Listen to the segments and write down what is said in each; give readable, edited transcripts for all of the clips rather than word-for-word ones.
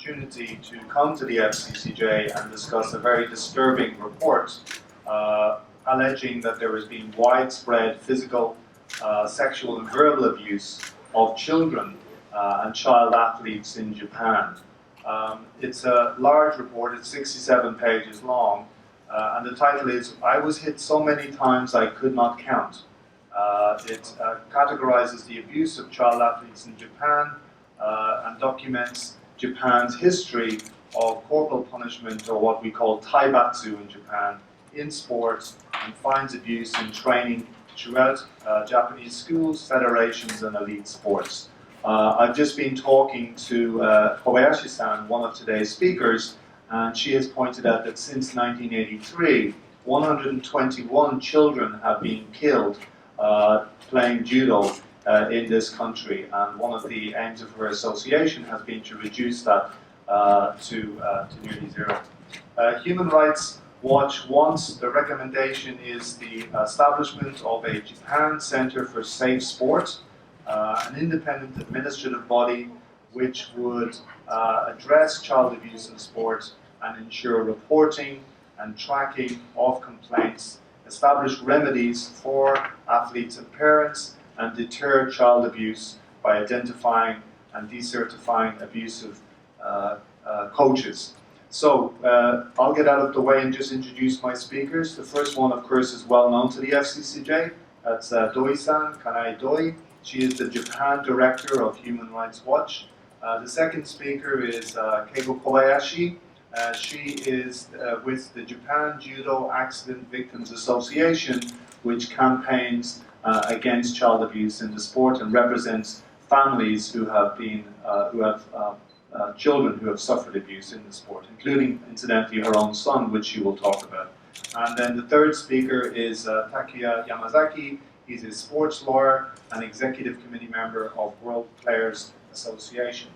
opportunity to come to the FCCJ and discuss a very disturbing report alleging that there has been widespread physical, sexual and verbal abuse of children and child athletes in Japan. It's a large report, it's 67 pages long, and the title is, "I was hit so many times I could not count." It categorizes the abuse of child athletes in Japan and documents Japan's history of corporal punishment, or what we call taibatsu in Japan, in sports, and finds abuse in training throughout Japanese schools, federations, and elite sports. I've just been talking to Kobayashi-san, one of today's speakers, and she has pointed out that since 1983, 121 children have been killed playing judo in this country, and one of the aims of her association has been to reduce that to nearly zero. Human Rights Watch wants, the recommendation is the establishment of a Japan Center for Safe Sport, an independent administrative body which would address child abuse in sport and ensure reporting and tracking of complaints, establish remedies for athletes and parents, and deter child abuse by identifying and decertifying abusive coaches. So I'll get out of the way and just introduce my speakers. The first one, of course, is well known to the FCCJ. That's Doi-san, Kanae Doi. She is the Japan Director of Human Rights Watch. The second speaker is Keiko Kobayashi. She is with the Japan Judo Accident Victims Association, which campaigns against child abuse in the sport and represents families who have been children who have suffered abuse in the sport, including, incidentally, her own son, which she will talk about. And then the third speaker is Takuya Yamazaki. He's a sports lawyer and executive committee member of World Players Association.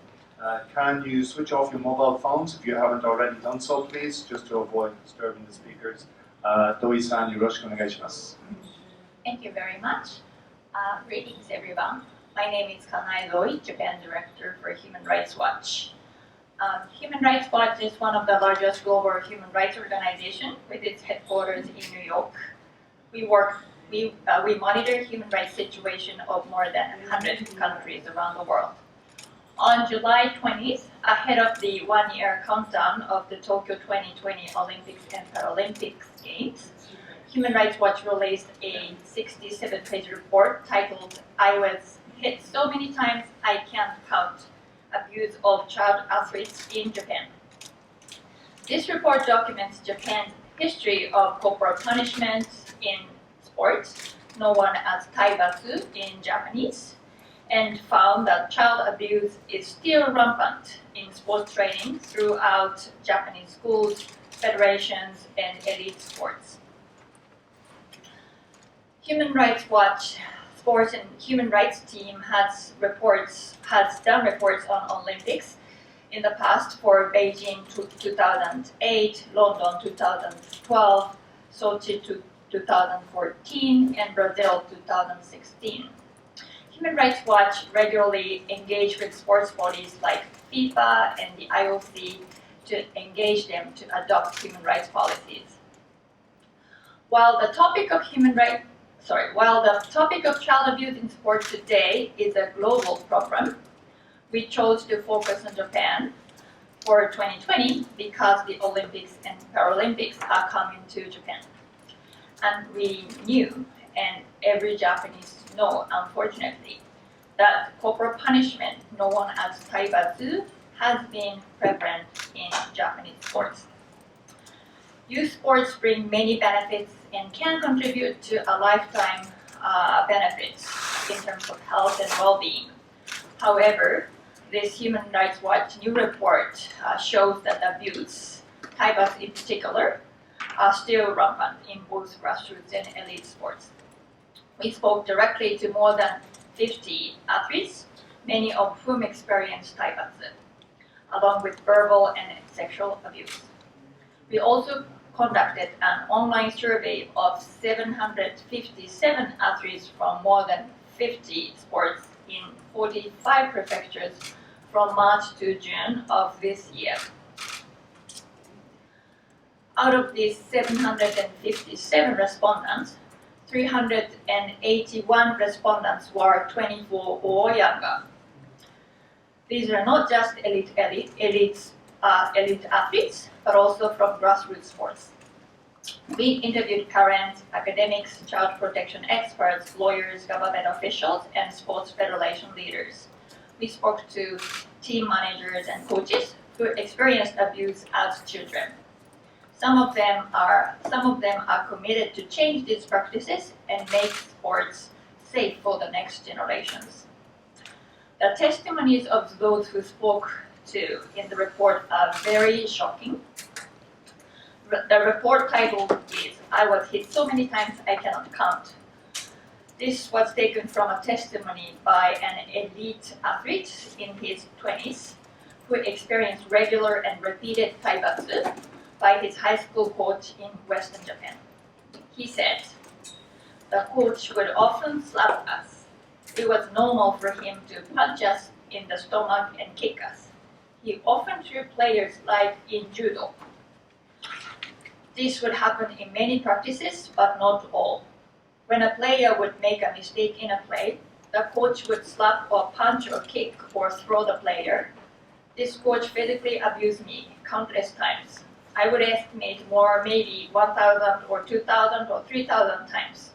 Can you switch off your mobile phones if you haven't already done so, please, just to avoid disturbing the speakers. Doi-san, yoroshiku onegai shimasu. Thank you very much. Greetings, everyone. My name is Kanae Doi, Japan Director for Human Rights Watch. Human Rights Watch is one of the largest global human rights organizations with its headquarters in New York. We monitor human rights situation of more than 100 countries around the world. On July 20th, ahead of the one-year countdown of the Tokyo 2020 Olympics and Paralympics Games, Human Rights Watch released a 67-page report titled, "I was hit so many times I can't count: abuse of child athletes in Japan." This report documents Japan's history of corporal punishment in sports, known as taibatsu in Japanese, and found that child abuse is still rampant in sports training throughout Japanese schools, federations, and elite sports. Human Rights Watch Sports and Human Rights Team has done reports on Olympics in the past for Beijing 2008, London 2012, Sochi 2014, and Brazil 2016. Human Rights Watch regularly engage with sports bodies like FIFA and the IOC to engage them to adopt human rights policies. While the topic of child abuse in sports today is a global problem, we chose to focus on Japan for 2020 because the Olympics and Paralympics are coming to Japan. And we knew, and every Japanese know, unfortunately, that corporal punishment, known as taibatsu, has been prevalent in Japanese sports. Youth sports bring many benefits and can contribute to a lifetime benefits in terms of health and well-being. However, this Human Rights Watch new report shows that abuse, taibatsu in particular, are still rampant in both grassroots and elite sports. We spoke directly to more than 50 athletes, many of whom experienced taibatsu, along with verbal and sexual abuse. We also conducted an online survey of 757 athletes from more than 50 sports in 45 prefectures from March to June of this year. Out of these 757 respondents, 381 respondents were 24 or younger. These are not just elite athletes, but also from grassroots sports. We interviewed parents, academics, child protection experts, lawyers, government officials, and sports federation leaders. We spoke to team managers and coaches who experienced abuse as children. Some of them are committed to change these practices and make sports safe for the next generations. The testimonies of those who spoke to in the report are very shocking. The report title is "I was hit so many times I cannot count." This was taken from a testimony by an elite athlete in his 20s who experienced regular and repeated taibatsu by his high school coach in Western Japan. He said, "The coach would often slap us. It was normal for him to punch us in the stomach and kick us. He often threw players like in Judo. This would happen in many practices, but not all. When a player would make a mistake in a play, the coach would slap or punch or kick or throw the player. This coach physically abused me countless times. I would estimate more, maybe 1,000 or 2,000 or 3,000 times.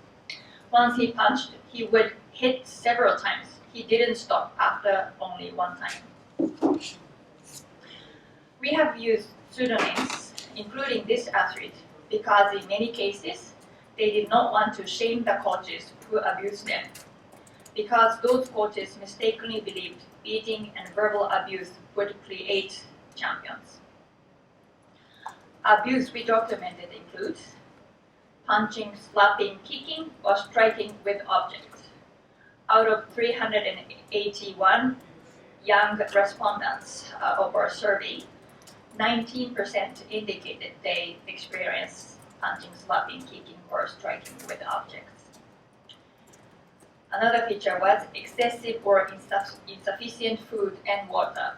Once he punched, he would hit several times. He didn't stop after only one time." We have used pseudonyms, including this athlete, because in many cases, they did not want to shame the coaches who abused them, because those coaches mistakenly believed beating and verbal abuse would create champions. Abuse we documented includes punching, slapping, kicking, or striking with objects. Out of 381 young respondents of our survey, 19% indicated they experienced punching, slapping, kicking, or striking with objects. Another feature was excessive or insufficient food and water.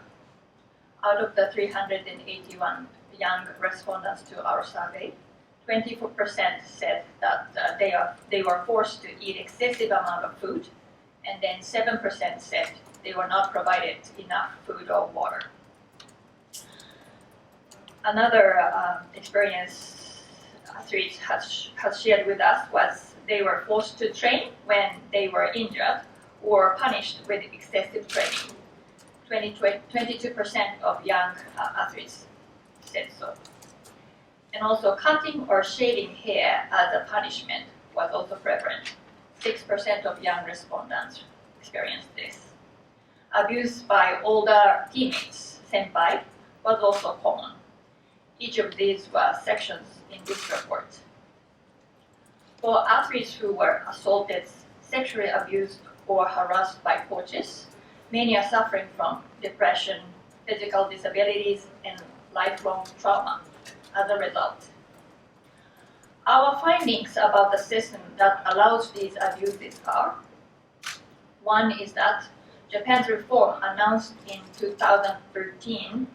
Out of the 381 young respondents to our survey, 24% said that they were forced to eat excessive amount of food, and then 7% said they were not provided enough food or water. Another experience athletes has shared with us was they were forced to train when they were injured or punished with excessive training. 22% of young athletes said so. And also cutting or shaving hair as a punishment was also prevalent. 6% of young respondents experienced this. Abuse by older teammates, senpai, was also common. Each of these were sections in this report. For athletes who were assaulted, sexually abused, or harassed by coaches, many are suffering from depression, physical disabilities, and lifelong trauma as a result. Our findings about the system that allows these abuses are: one is that Japan's reform announced in 2013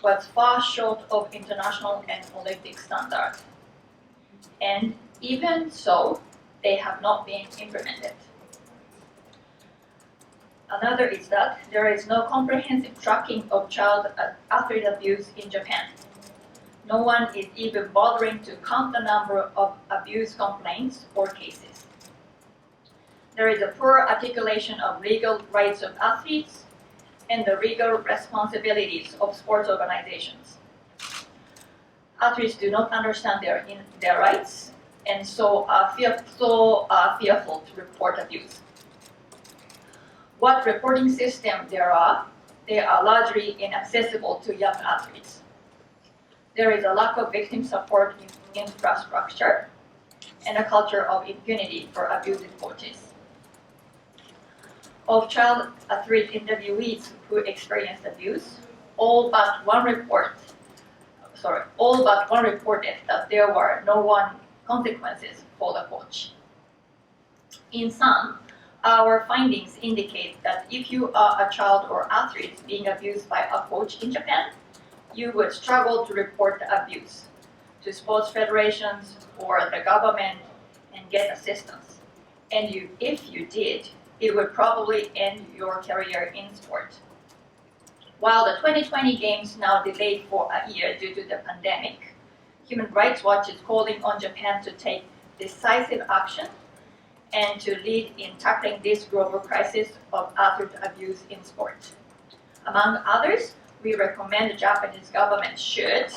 was far short of international and Olympic standards. And even so, they have not been implemented. Another is that there is no comprehensive tracking of child athlete abuse in Japan. No one is even bothering to count the number of abuse complaints or cases. There is a poor articulation of legal rights of athletes and the legal responsibilities of sports organizations. Athletes do not understand their rights and so are fearful to report abuse. What reporting system there are, they are largely inaccessible to young athletes. There is a lack of victim support in infrastructure and a culture of impunity for abusive coaches. Of child athlete interviewees who experienced abuse, all but one reported that there were no consequences for the coach. In sum, Our findings indicate that if you are a child or athlete being abused by a coach in Japan, you would struggle to report the abuse to sports federations or the government and get assistance. And if you did, it would probably end your career in sport. While the 2020 Games now delayed for a year due to the pandemic, Human Rights Watch is calling on Japan to take decisive action and to lead in tackling this global crisis of athlete abuse in sport. Among others, we recommend the Japanese government should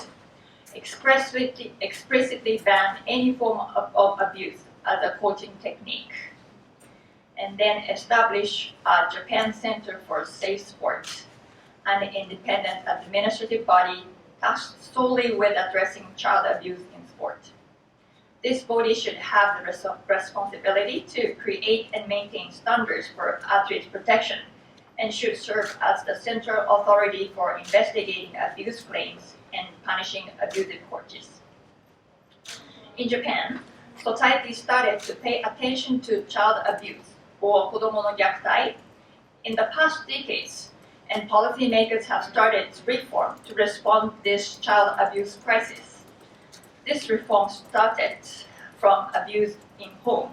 explicitly ban any form of abuse as a coaching technique, and then establish a Japan Center for Safe Sport, an independent administrative body tasked solely with addressing child abuse in sport. This body should have the responsibility to create and maintain standards for athlete protection and should serve as the central authority for investigating abuse claims and punishing abusive coaches. In Japan, society started to pay attention to child abuse or 子供の虐待 in the past decades, and policymakers have started reform to respond to this child abuse crisis. This reform started from abuse in home,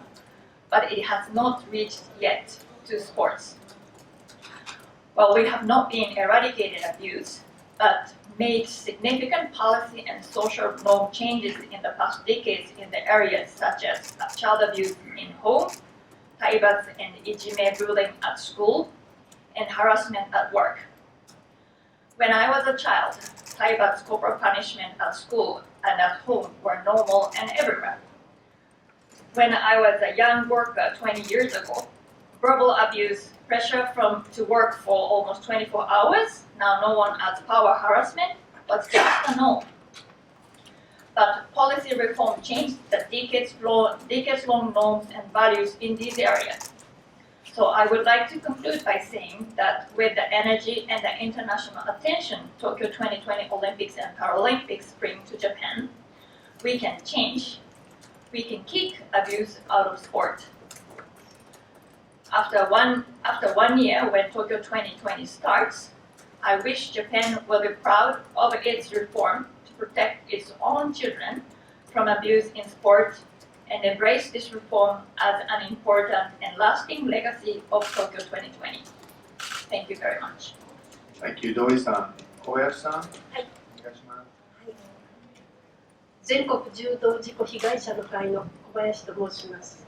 but it has not reached yet to sports. Well, we have not been eradicated abuse, but made significant policy and social norm changes in the past decades in the areas such as child abuse in home, 体罰 and いじめ bullying at school, and harassment at work. When I was a child, 体罰 corporal punishment at school and at home were normal and everywhere. When I was a young worker 20 years ago, verbal abuse, pressure to work for almost 24 hours, now known as power harassment, was just a norm. But policy reform changed the decades-long norms and values in these areas. So I would like to conclude by saying that with the energy and the international attention Tokyo 2020 Olympics and Paralympics bring to Japan, we can change. We can kick abuse out of sport. After one year, when Tokyo 2020 starts, I wish Japan will be proud of its reform to protect its own children from abuse in sport and embrace this reform as an important and lasting legacy of Tokyo 2020. Thank you very much. Thank you, Doi-san. Kobayashi-san? はい。お願いします。全国柔道事故被害者の会の小林と申します。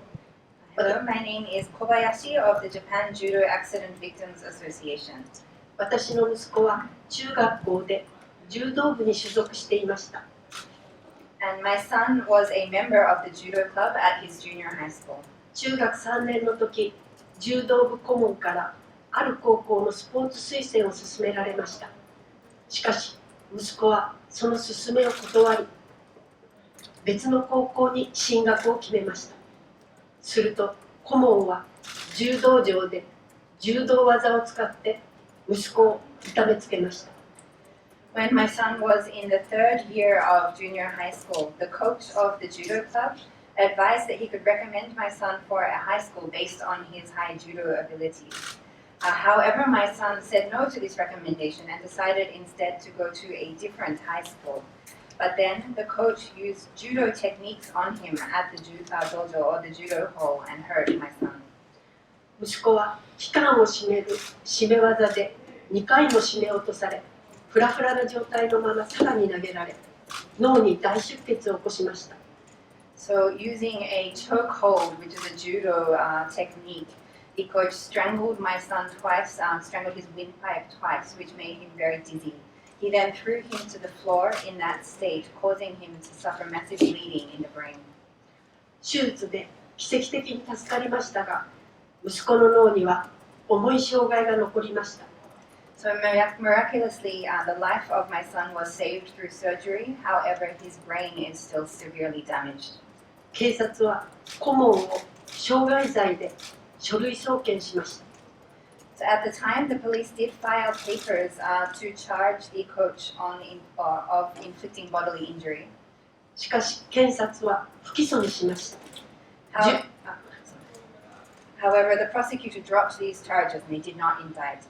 Hello, my name is Kobayashi of the Japan Judo Accident Victims Association. 私の息子は中学校で柔道部に所属していました。 And my son was a member of the judo club at his junior high school. 中学3年の時、柔道部顧問からある高校のスポーツ推薦を勧められました。しかし、息子はその勧めを断り、別の高校に進学を決めました。すると、顧問は柔道場で柔道技を使って息子を痛めつけました。 When my son was in the third year of junior high school, the coach of the judo club advised that he could recommend my son for a high school based on his high judo abilities. However, my son said no to this recommendation and decided instead to go to a different high school. But then the coach used judo techniques on him at the dojo or the judo hall and hurt my son. 息子は期間を締める締め技で2回も締め落とされ、フラフラな状態のままさらに投げられ、脳に大出血を起こしました。 So using a choke hold, which is a judo technique, the coach strangled my son twice, strangled his windpipe twice, which made him very dizzy. He then threw him to the floor in that state, causing him to suffer massive bleeding in the brain. 手術で奇跡的に助かりましたが、息子の脳には重い障害が残りました。 So miraculously, the life of my son was saved through surgery. However, his brain is still severely damaged. 警察は顧問を傷害罪で書類送検しました。 So at the time, the police did file papers to charge the coach of inflicting bodily injury. しかし検察は不起訴にしました。However, the prosecutor dropped these charges and they did not indict.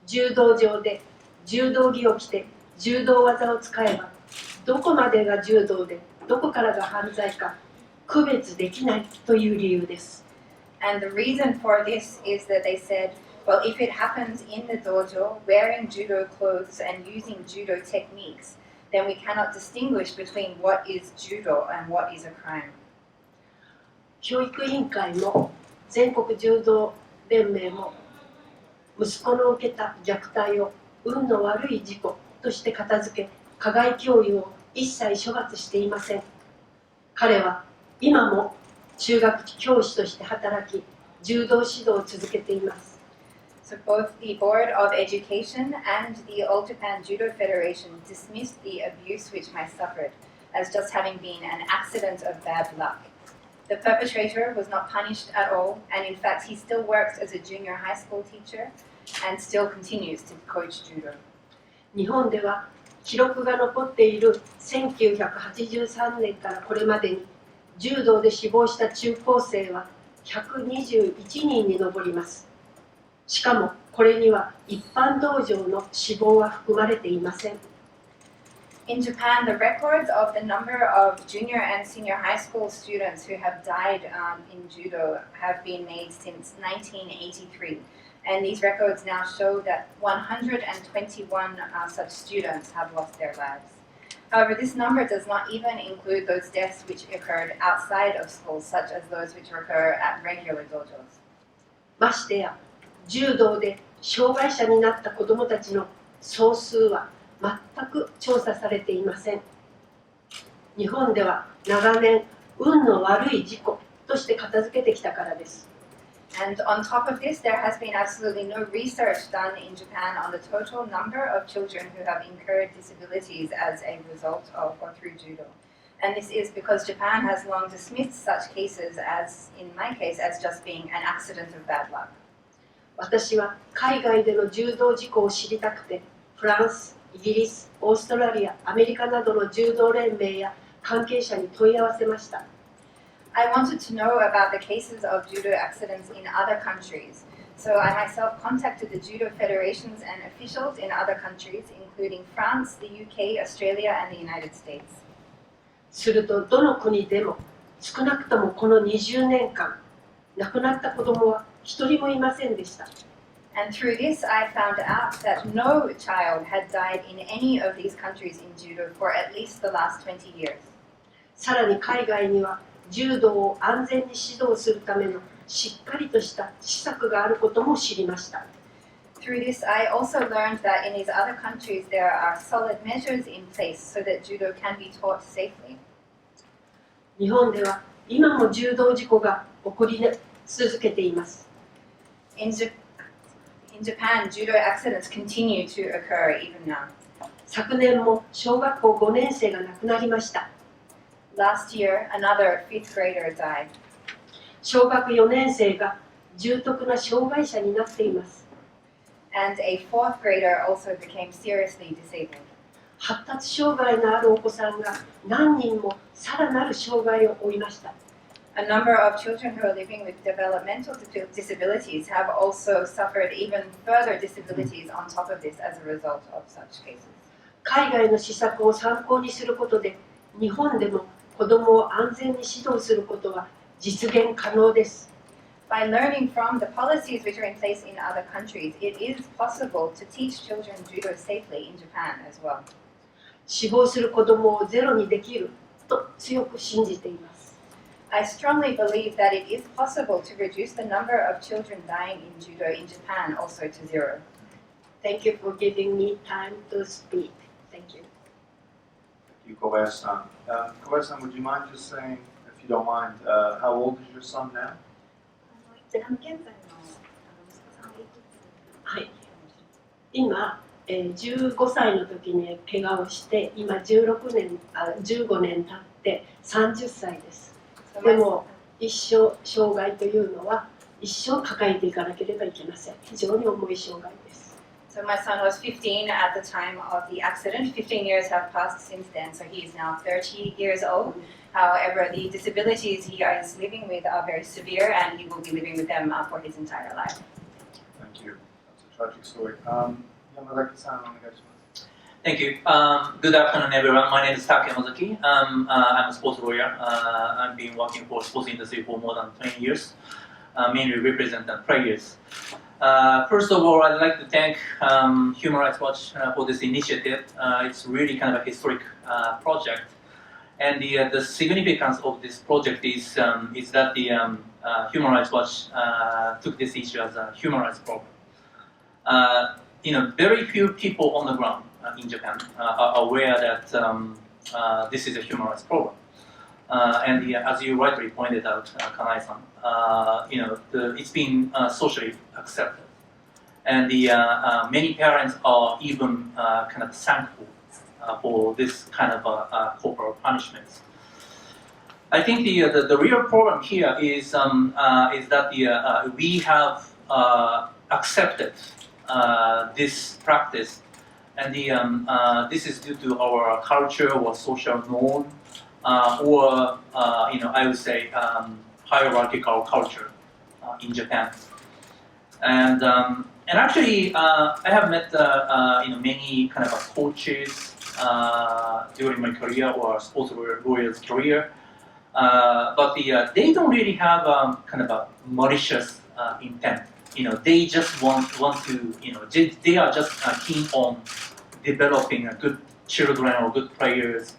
柔道場で柔道着を着て柔道技を使えばどこまでが柔道でどこからが犯罪か区別できないという理由です。And the reason for this is that they said, well, if it happens in the dojo, wearing judo clothes and using judo techniques, then we cannot distinguish between what is judo and what is a crime. 教育委員会も全国柔道連盟も息子の受けた虐待を運の悪い事故として片付け加害教諭を一切処罰していません。彼は今も中学教師として働き柔道指導を続けています。So both the Board of Education and the All Japan Judo Federation dismissed the abuse which I suffered as just having been an accident of bad luck. The perpetrator was not punished at all, and in fact he still works as a junior high school teacher and still continues to coach judo. 日本では記録が残っている1983年からこれまでに柔道で死亡した中高生は121人に上ります。しかもこれには一般道場の死亡は含まれていません。In Japan, the records of the number of junior and senior high school students who have died in judo have been made since 1983. And these records now show that 121 such students have lost their lives. However, this number does not even include those deaths which occurred outside of schools, such as those which occur at regular dojos. ましてや柔道で障害者になった子どもたちの総数は全く調査されていません。日本では長年運の悪い事故として片付けてきたからです。And on top of this, there has been absolutely no research done in Japan on the total number of children who have incurred disabilities as a result of or through judo. And this is because Japan has long dismissed such cases as, in my case, as just being an accident of bad luck. 私は海外での柔道事故を知りたくて、フランス、イギリス、オーストラリア、アメリカなどの柔道連盟や関係者に問い合わせました。I wanted to know about the cases of judo accidents in other countries. So I myself contacted the judo federations and officials in other countries, including France, the UK, Australia, and the United States. するとどの国でも少なくともこの20年間亡くなった子どもは一人もいませんでした。And through this, I found out that no child had died in any of these countries in judo for at least the last 20 years. さらに海外には柔道を安全に指導するためのしっかりとした施策があることも知りました。Through this, I also learned that in these other countries there are solid measures in place so that judo can be taught safely. 日本では今も柔道事故が起こり続けています。In Japan, judo accidents continue to occur even now. 昨年も小学校5年生が亡くなりました。Last year, another 5th grader died. 小学4年生が重篤な障害者になっています。And a 4th grader also became seriously disabled. 発達障害のあるお子さんが何人もさらなる障害を負いました。A number of children who are living with developmental disabilities have also suffered even further disabilities on top of this as a result of such cases. 海外の施策を参考にすることで、日本でも子どもを安全に指導することは実現可能です。By learning from the policies which are in place in other countries, it is possible to teach children judo safely in Japan as well. 死亡する子どもをゼロにできると強く信じています。I strongly believe that it is possible to reduce the number of children dying in judo in Japan also to zero. Thank you for giving me time to speak. Thank you. Thank you, Kobayashi-san. Kobayashi-san, would you mind just saying, if you don't mind, how old is your son now? はい、今、15歳の時に怪我をして今15年経って30歳です。でも一生障害というのは一生抱えていかなければいけません。非常に重い障害です。So my son was 15 at the time of the accident. 15 years have passed since then, so he is now 30 years old. However, the disabilities he is living with are very severe, and he will be living with them for his entire life. Thank you. That's a tragic story. Yamazaki-san, onegaishimasu. Thank you. Good afternoon, everyone. My name is Takuya Yamazaki. I'm a sports lawyer. I've been working for the sports industry for more than 20 years, mainly representing players. First of all, I'd like to thank Human Rights Watch for this initiative. It's really kind of a historic project. And the significance of this project is that the Human Rights Watch took this issue as a human rights problem. Very few people on the ground in Japan are aware that this is a human rights problem. And as you rightly pointed out, Kanae-san, it's been socially accepted. And many parents are even kind of thankful for this kind of corporal punishments. I think the real problem here is that we have accepted this practice, and this is due to our culture or social norm, or I would say hierarchical culture in Japan. And actually, I have met many kind of coaches during my career or sports lawyer's career, but they don't really have kind of a malicious intent. They just want to, they are just keen on developing a good children or good players,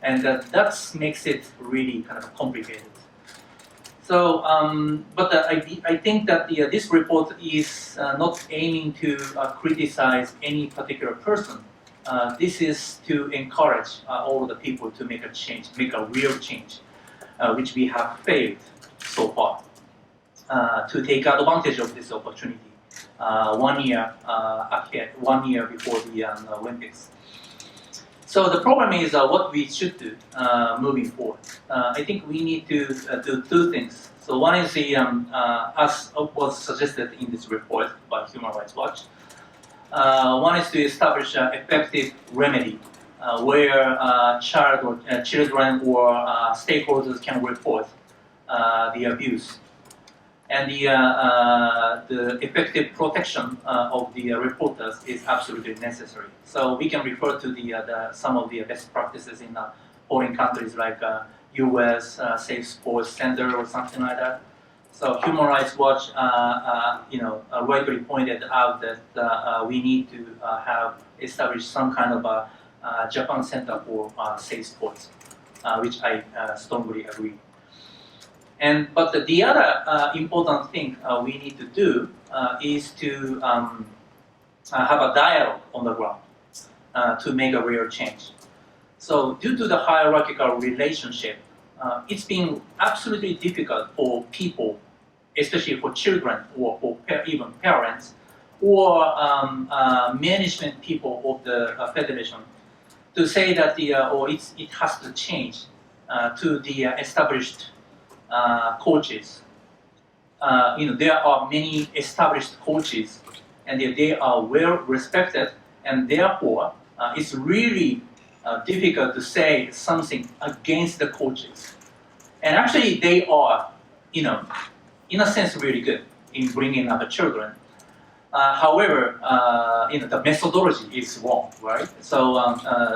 and that makes it really kind of complicated. So, but I think that this report is not aiming to criticize any particular person. This is to encourage all the people to make a change, make a real change, which we have failed so far, to take advantage of this opportunity 1 year ahead, 1 year before the Olympics. So the problem is what we should do moving forward. I think we need to do two things. So one is as was suggested in this report by Human Rights Watch. One is to establish an effective remedy where children or stakeholders can report the abuse. And the effective protection of the reporters is absolutely necessary. So we can refer to some of the best practices in foreign countries like U.S. Safe Sports Center or something like that. So Human Rights Watch, rightly pointed out that we need to have established some kind of a Japan Center for Safe Sports, which I strongly agree. But the other important thing we need to do is to have a dialogue on the ground to make a real change. So due to the hierarchical relationship, it's been absolutely difficult for people, especially for children or for even parents or management people of the federation, to say that it has to change to the established coaches. There are many established coaches, and they are well respected, and therefore it's really difficult to say something against the coaches. And actually, they are, in a sense, really good in bringing up the children. However, the methodology is wrong, right? So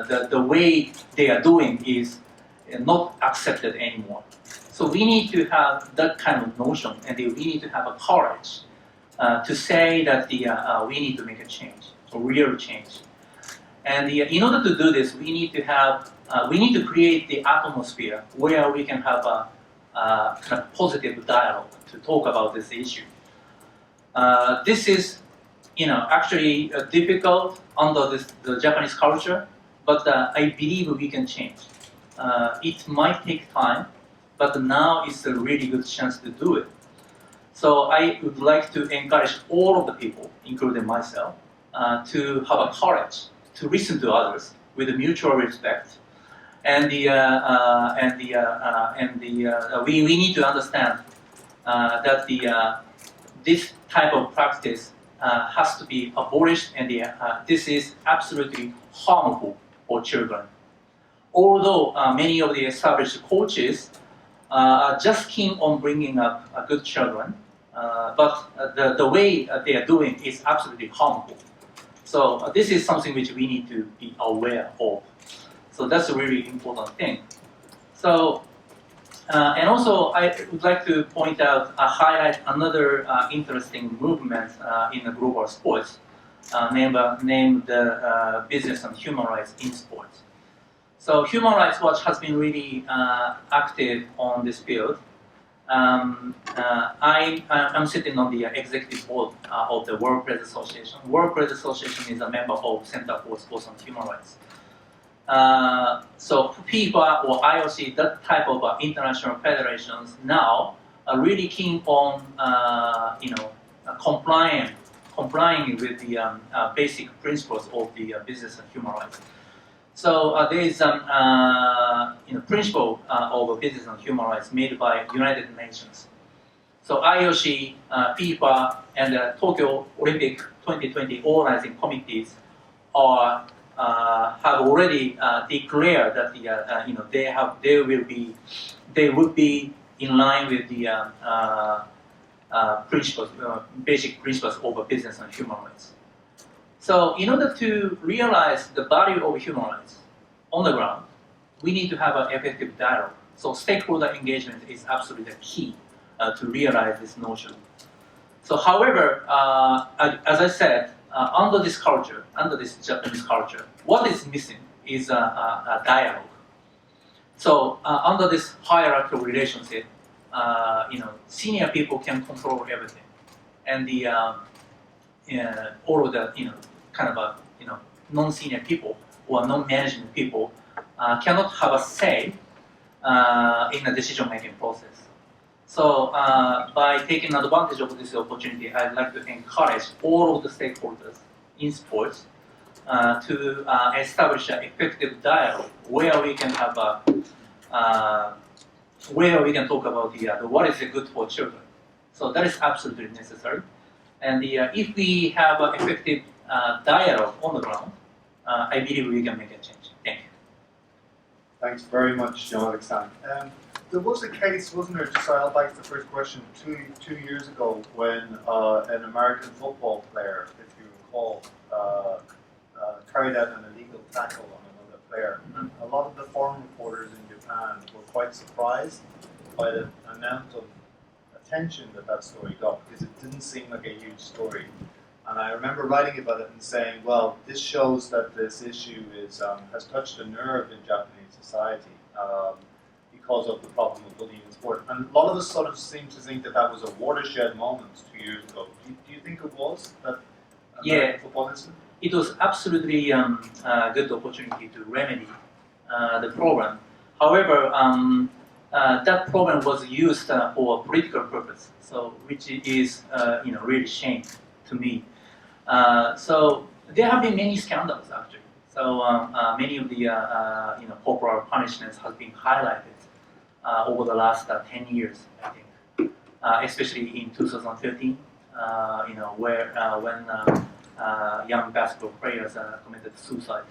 the way they are doing is not accepted anymore. So we need to have that kind of notion, and we need to have a courage to say that we need to make a change, a real change. And in order to do this, we need to create the atmosphere where we can have a kind of positive dialogue to talk about this issue. This is, actually difficult under the Japanese culture, but I believe we can change. It might take time, but now is a really good chance to do it. So I would like to encourage all of the people, including myself, to have a courage to listen to others with a mutual respect, and we need to understand that this type of practice has to be abolished, and this is absolutely harmful for children. Although many of the established coaches are just keen on bringing up good children, but the way they are doing is absolutely harmful. So this is something which we need to be aware of. So that's a really important thing. So, and also I would like to point out, highlight another interesting movement in the global sports, named Business and Human Rights in Sports. So Human Rights Watch has been really active on this field. I'm sitting on the executive board of the World Press Association. World Press Association is a member of Center for Sports and Human Rights. So FIFA or IOC, that type of international federations now are really keen on complying with the basic principles of the business and human rights. So there is principle of business and human rights made by United Nations. So IOC, FIFA, and the Tokyo Olympic 2020 organizing committees are have already declared that they would be in line with the principles, basic principles of business and human rights. So in order to realize the value of human rights on the ground, we need to have an effective dialogue. So stakeholder engagement is absolutely the key to realize this notion. So however, as I said, under this culture, under this Japanese culture, what is missing is a dialogue. So under this hierarchical relationship, senior people can control everything, and the all of the non-senior people or non-management people cannot have a say in the decision-making process. So by taking advantage of this opportunity, I'd like to encourage all of the stakeholders in sports to establish an effective dialogue where we can have where we can talk about what is good for children. So that is absolutely necessary. And if we have an effective dialogue on the ground, I believe we can make a change. Thank you. Thanks very much, John-Alexander. There was a case, wasn't there, just I'll back to the first question, two years ago when an American football player, if you recall, carried out an illegal tackle on another player. And a lot of the foreign reporters in Japan were quite surprised by the amount of attention that story got, because it didn't seem like a huge story. And I remember writing about it and saying, well, this shows that this issue has touched a nerve in Japanese society because of the problem of bullying in sport. And a lot of us sort of seem to think that was a watershed moment 2 years ago. Do you think it was, that American football incident? It was absolutely a good opportunity to remedy the problem. However, that problem was used for a political purpose, so which is really shame to me. So there have been many scandals actually. So many of the corporal punishments have been highlighted over the last 10 years, I think, especially in 2013, where when young basketball players committed suicide.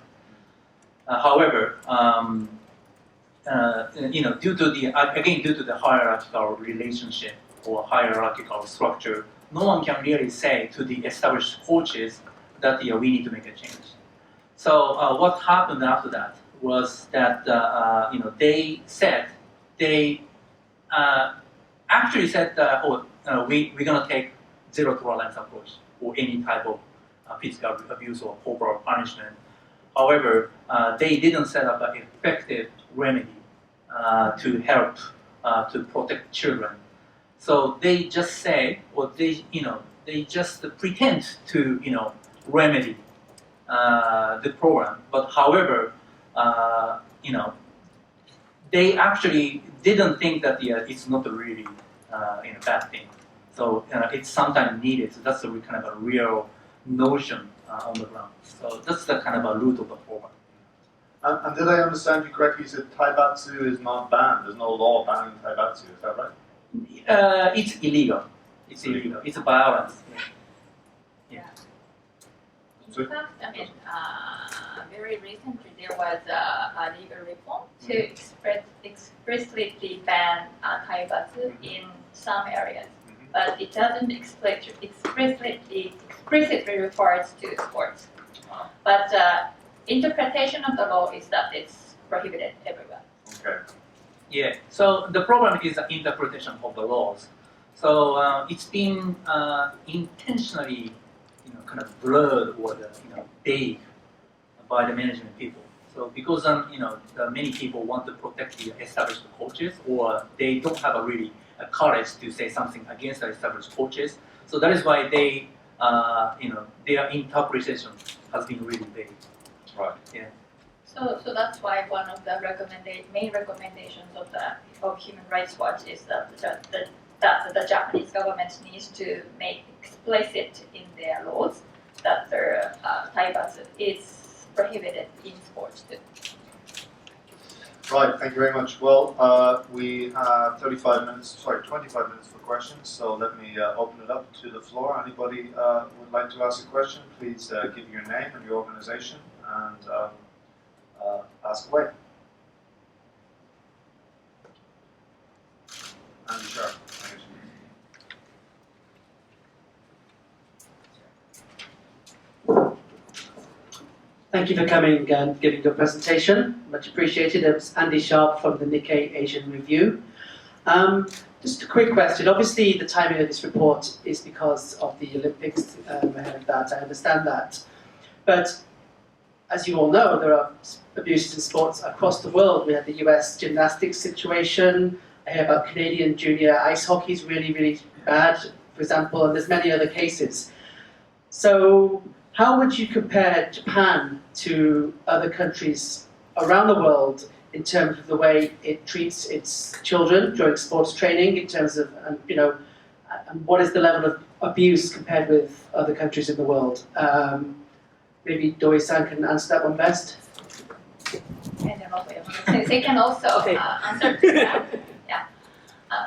However, due to the hierarchical relationship or hierarchical structure, no one can really say to the established coaches that we need to make a change. So what happened after that was that they actually said, we're going to take zero tolerance approach for any type of physical abuse or corporal punishment. However, they didn't set up an effective remedy to help to protect children. So they just say, or they just pretend to remedy the program. But however, they actually didn't think that it's not a really bad thing. So it's sometimes needed. So that's a kind of a real notion on the ground. So that's the kind of a root of the program. And did I understand you correctly? You said Taibatsu is not banned. There's no law banning Taibatsu. Is that right? It's illegal. It's illegal. It's violence. Yeah. So- In fact, I mean, very recently there was a legal reform to explicitly ban taibatsu in some areas, but it doesn't explicitly refers to sports. But interpretation of the law is that it's prohibited everywhere. Okay. Yeah. So the problem is the interpretation of the laws. So it's been intentionally, kind of blurred or vague by the management people. So because many people want to protect the established coaches, or they don't have a courage to say something against the established coaches. So that is why they, their interpretation has been really vague. Right. Yeah. So that's why one of the main recommendations of Human Rights Watch is that the Japanese government needs to make explicit in their laws that their taibatsu is prohibited in sports too. Right, thank you very much. Well, we have 25 minutes for questions, so let me open it up to the floor. Anybody would like to ask a question, please give your name and your organization and ask away. Andy Sharp. Thank you for coming and giving your presentation. Much appreciated. It was Andy Sharp from the Nikkei Asian Review. Just a quick question. Obviously, the timing of this report is because of the Olympics ahead of that. I understand that. But as you all know, there are abuses in sports across the world. We had the US gymnastics situation. I hear about Canadian junior ice hockey is really, really bad, for example, and there's many other cases. So how would you compare Japan to other countries around the world in terms of the way it treats its children during sports training, in terms of, and what is the level of abuse compared with other countries in the world? Maybe Doi-san can answer that one best. And then also, they can also answer to that. Yeah.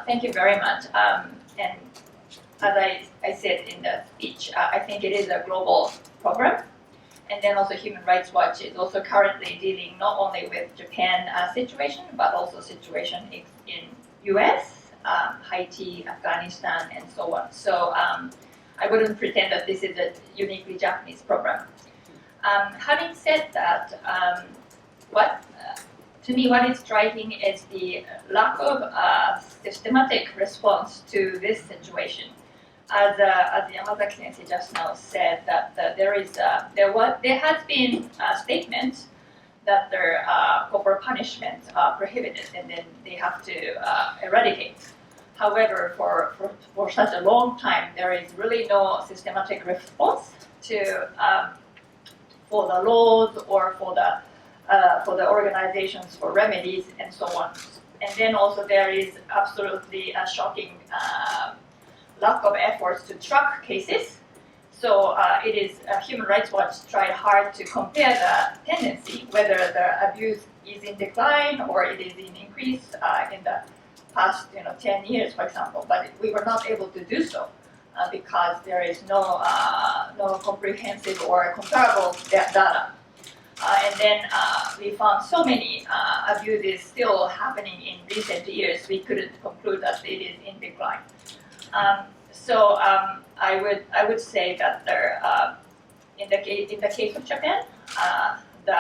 Thank you very much. And as I said in the speech, I think it is a global problem. And then also Human Rights Watch is also currently dealing not only with Japan situation, but also situation in US, Haiti, Afghanistan, and so on. So I wouldn't pretend that this is a uniquely Japanese problem. Having said that, to me, what is striking is the lack of systematic response to this situation. As Yamazaki Sensei just now said, that there has been statements that their corporal punishment are prohibited, and then they have to eradicate. However, for such a long time, there is really no systematic response to for the laws or for the organizations for remedies and so on. And then also there is absolutely a shocking lack of efforts to track cases. So it is Human Rights Watch tried hard to compare the tendency, whether the abuse is in decline or it is in increase in the past 10 years, for example. But we were not able to do so because there is no comprehensive or comparable data. And then we found so many abuses still happening in recent years, we couldn't conclude that it is in decline. So I would say that there, in the case of Japan, the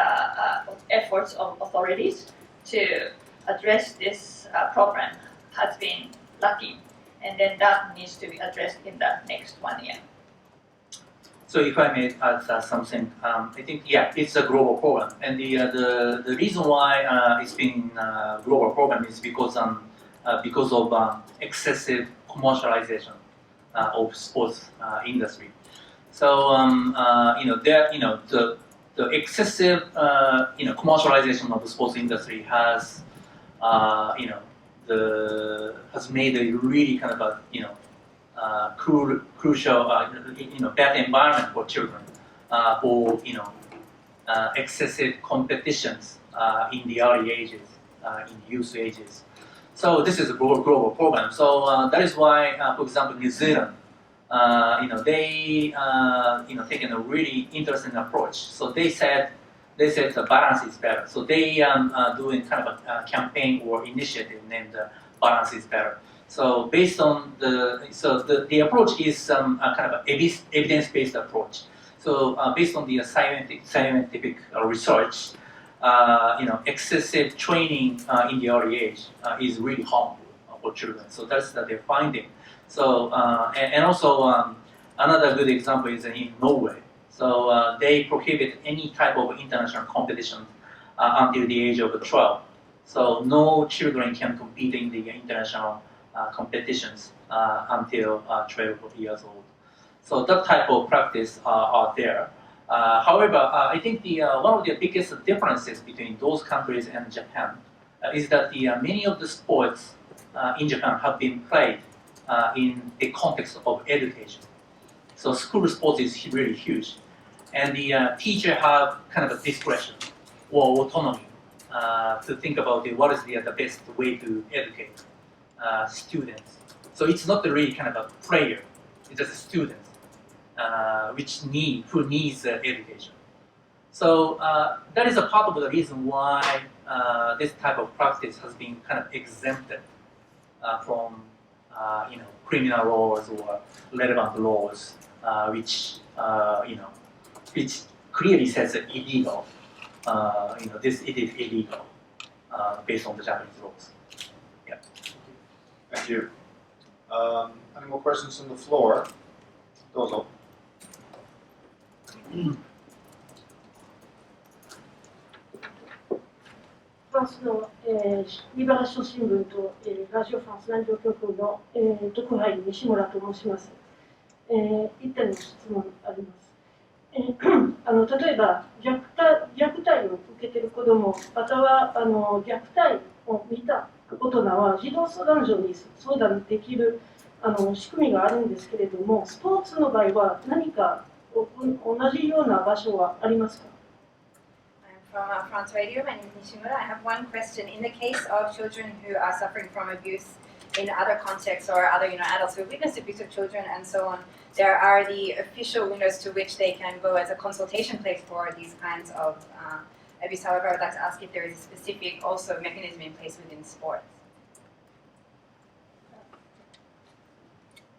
efforts of authorities to address this problem has been lacking, and then that needs to be addressed in the next 1 year. So if I may add something, I think it's a global problem, and the reason why it's been a global problem is because of excessive commercialization of sports industry. So the excessive commercialization of the sports industry has has made a really kind of a crucial bad environment for children for excessive competitions in the early ages, in youth ages. So this is a global problem. So that is why, for example, New Zealand they taken a really interesting approach. So they said the balance is better. So they doing kind of a campaign or initiative named Balance is Better. So based on the approach is kind of an evidence-based approach. So based on the scientific research, excessive training in the early age is really harmful for children. So that's their finding. So and also another good example is in Norway. So they prohibit any type of international competition until the age of 12. So no children can compete in the international competitions until 12 years old. So that type of practice are there. However, I think one of the biggest differences between those countries and Japan is that many of the sports in Japan have been played in the context of education. So school sports is really huge. And the teacher have kind of a discretion or autonomy to think about what is the best way to educate students. So it's not really kind of a player, it's just a student who needs education. So that is a part of the reason why this type of practice has been kind of exempted from criminal laws or relevant laws, which clearly says that illegal. It is illegal based on the Japanese laws. Yeah. Thank you. Any more questions on the floor? Dozo. フランスの、リバラショ新聞と、ラジオフランス南条局の、特派員西村と申します。一点の質問あります。例えば虐待を受けている子ども、または虐待を見た大人は児童相談所に相談できる仕組みがあるんですけれども、スポーツの場合は何か同じような場所はありますか？ From France Radio, my name is Nishimura. I have one question. In the case of children who are suffering from abuse in other contexts or other adults who witness abuse of children and so on, there are the official windows to which they can go as a consultation place for these kinds of abuse. However, I would like to ask if there is a specific also mechanism in place within sports.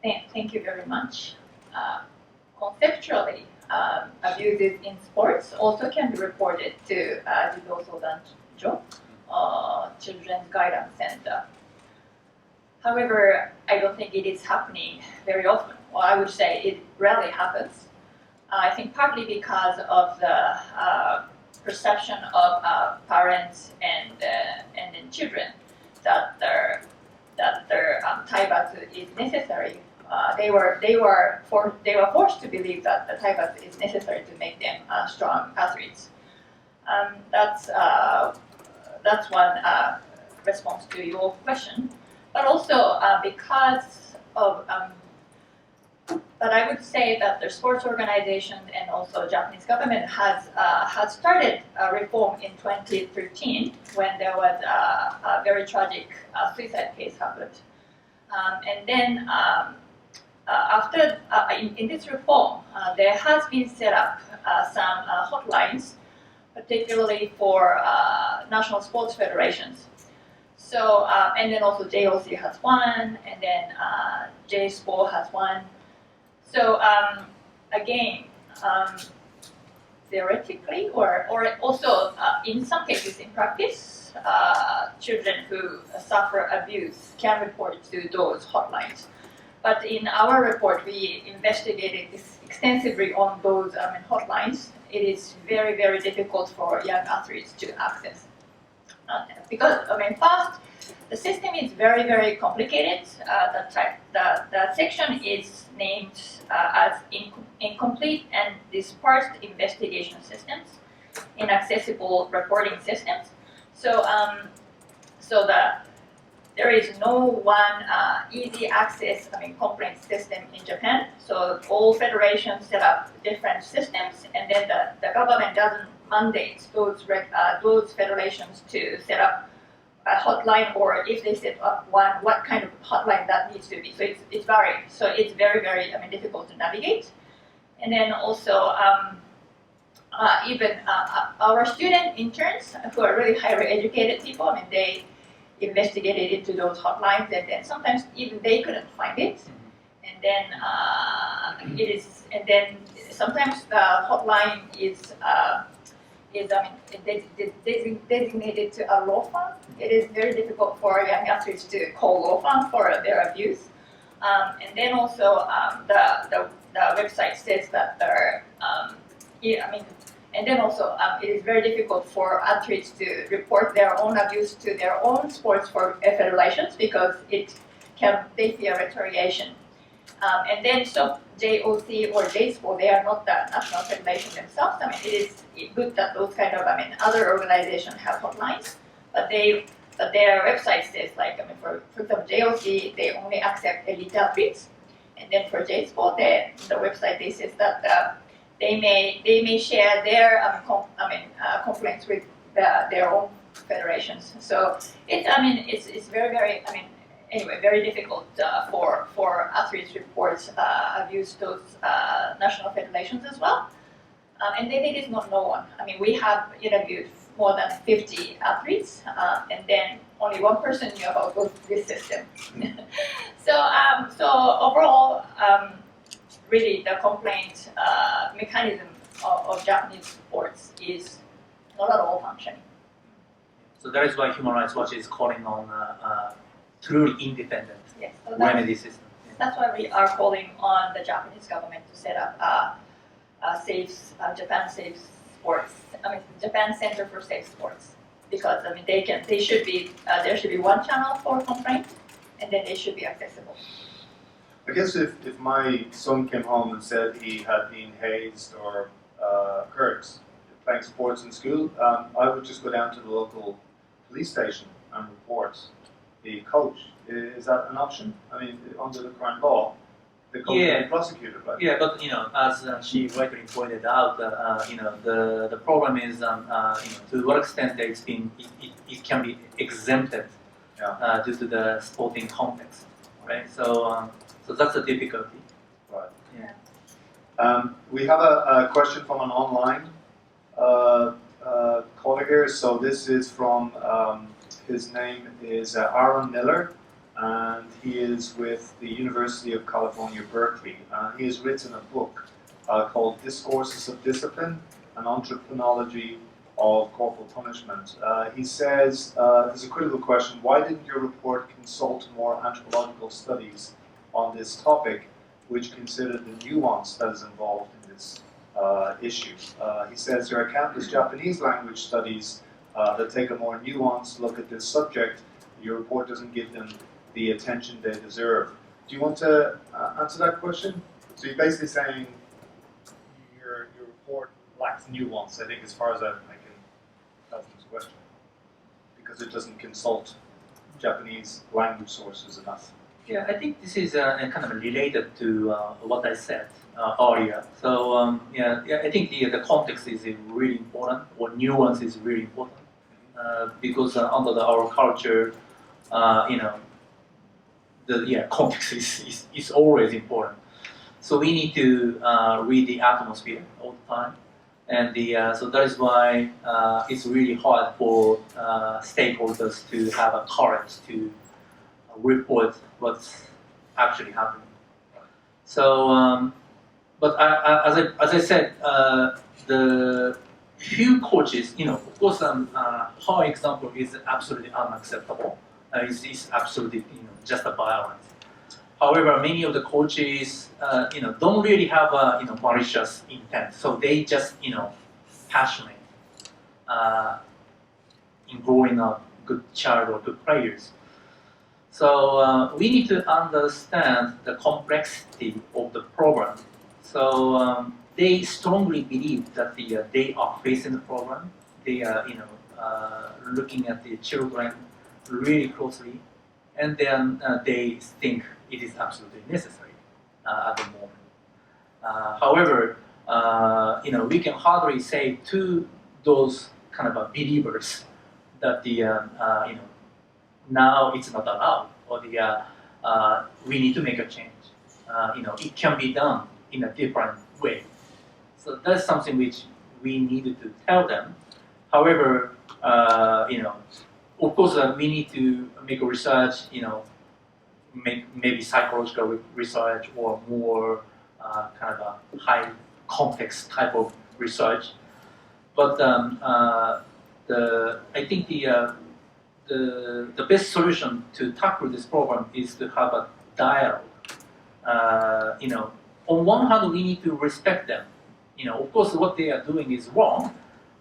Thank you very much. Conceptually, abuses in sports also can be reported to Judo Sodanjo, Children's Guidance Center. However, I don't think it is happening very often. Well, I would say it rarely happens. I think partly because of the perception of parents and then children that their taibatsu is necessary. They were forced to believe that the taibatsu is necessary to make them strong athletes. That's one response to your question. But also because of, but I would say that the sports organizations and also Japanese government has started a reform in 2013 when there was a very tragic suicide case happened, and then after in this reform there has been set up some hotlines, particularly for national sports federations. So, and then also JOC has one, and then JSPOR has one. So, again, theoretically, or also in some cases in practice, children who suffer abuse can report to those hotlines. But in our report, we investigated this extensively on those hotlines. It is very, very difficult for young athletes to access. Because first, the system is very, very complicated. The section is named as incomplete and dispersed investigation systems, inaccessible reporting systems. So, there is no one easy access complaint system in Japan. So all federations set up different systems, and then the government doesn't mandate those federations to set up a hotline, or if they set up one, what kind of hotline that needs to be. So it's varied. So it's very, very difficult to navigate. And then also even our student interns who are really highly educated people, they investigated into those hotlines, and then sometimes even they couldn't find it. And then sometimes the hotline is designated to a law firm. It is very difficult for young athletes to call law firm for their abuse. And then also the website says that and then also it is very difficult for athletes to report their own abuse to their own sports federations, because they fear retaliation. And then so JOC or JSPO, they are not the national federation themselves. It is good that those kind of other organizations have hotlines, but their website says for example JOC, they only accept elite athletes, and then for JSPO, the website they says that they may share their complaints with their own federations. So it's very, very very difficult for athletes reports abuse those national federations as well. And then it is not known. We have interviewed more than 50 athletes, and then only one person knew about this system. So overall, really the complaint mechanism of Japanese sports is not at all functioning. So that is why Human Rights Watch is calling on truly independent So remedy system. that's why we are calling on the Japanese government to set up Japan Safe Sports. Japan Center for Safe Sports, because there should be one channel for complaint, and then they should be accessible. I guess if my son came home and said he had been hazed or hurt playing sports in school, I would just go down to the local police station and report the coach. Is that an option? Under the current law, the coach can be prosecuted, right? Yeah, but as she rightly pointed out, the problem is to what extent it can be exempted due to the sporting context, right? So that's a difficulty. Right. Yeah. We have a question from an online caller here. So this is from, his name is Aaron Miller, and he is with the University of California, Berkeley. He has written a book called Discourses of Discipline, an Anthropology of Corporal Punishment. He says, there's a critical question: why didn't your report consult more anthropological studies on this topic, which consider the nuance that is involved in this issue? He says there are countless Japanese language studies that take a more nuanced look at this subject. Your report doesn't give them the attention they deserve. Do you want to answer that question? So you're basically saying your report lacks nuance, I think, as far as I can answer this question, because it doesn't consult Japanese language sources enough. Yeah, I think this is kind of related to what I said earlier. So I think the context is really important, or nuance is really important, because under our culture, the context is always important. So we need to read the atmosphere all the time, and so that is why it's really hard for stakeholders to have a courage to report what's actually happening. So, but as I said, the few coaches, of course, her example is absolutely unacceptable. It's absolutely, just a violence. However, many of the coaches, don't really have a, malicious intent. So they just, passionate in growing up good child or good players. So we need to understand the complexity of the program. So they strongly believe that they are facing the program. They are, looking at the children really closely, and then they think it is absolutely necessary at the moment. However, we can hardly say to those kind of believers that now it's not allowed, or we need to make a change. It can be done in a different way. So that's something which we needed to tell them. However, of course, we need to make a research, maybe psychological research or more kind of a high context type of research. But I think the best solution to tackle this problem is to have a dialogue. On one hand, we need to respect them. Of course, what they are doing is wrong.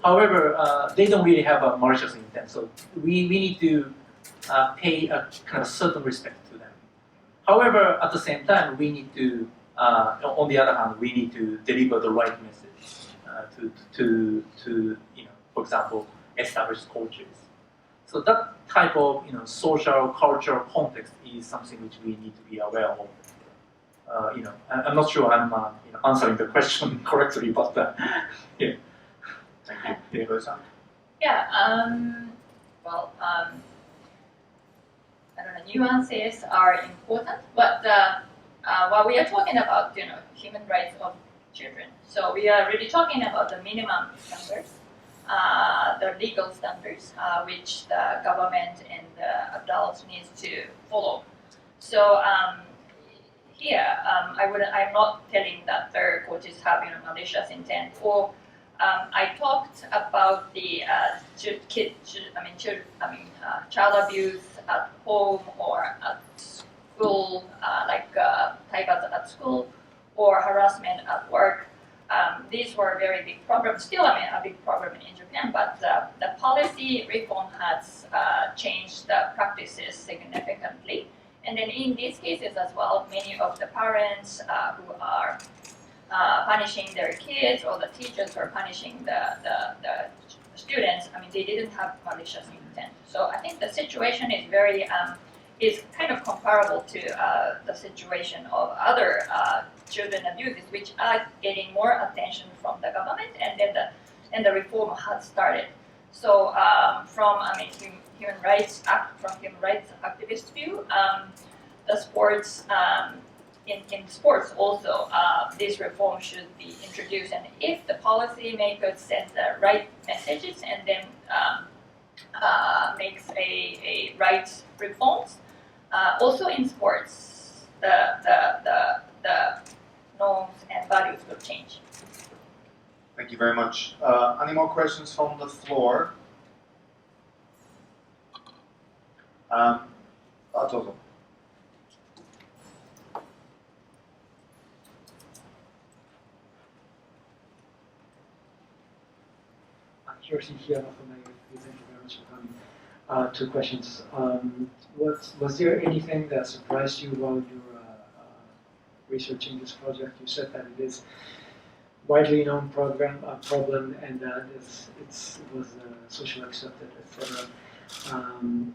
However, they don't really have a malicious intent. So we need to pay a kind of certain respect to them. However, at the same time, we need to, on the other hand, we need to deliver the right message to for example, established cultures. So that type of social, cultural context is something which we need to be aware of. I'm not sure I'm answering the question correctly, but yeah. Thank you. Doi-san? Yeah. Well, I don't know. Nuances are important, but while we are talking about human rights of children, so we are really talking about the minimum standards, the legal standards, which the government and the adults needs to follow. So here, I'm not telling that the coaches have malicious intent. Or I talked about the child abuse at home or at school, like taibas at school, or harassment at work. These were very big problems. Still, a big problem in Japan. But the policy reform has changed the practices significantly. And then in these cases as well, many of the parents who are punishing their kids, or the teachers who are punishing the students, they didn't have malicious intent. So I think the situation is is kind of comparable to the situation of other children abuses, which are getting more attention from the government, and the reform has started. So from human rights activist view, the sports in sports also this reform should be introduced, and if the policymakers send the right messages and then makes a rights reforms, also in sports the norms and values will change. Thank you very much. Any more questions from the floor? Toto. Hiroshi Hiyama from Thank you very much for coming. Two questions. Was there anything that surprised you while you were researching this project? You said that it is widely known problem and that it was socially accepted, etc. And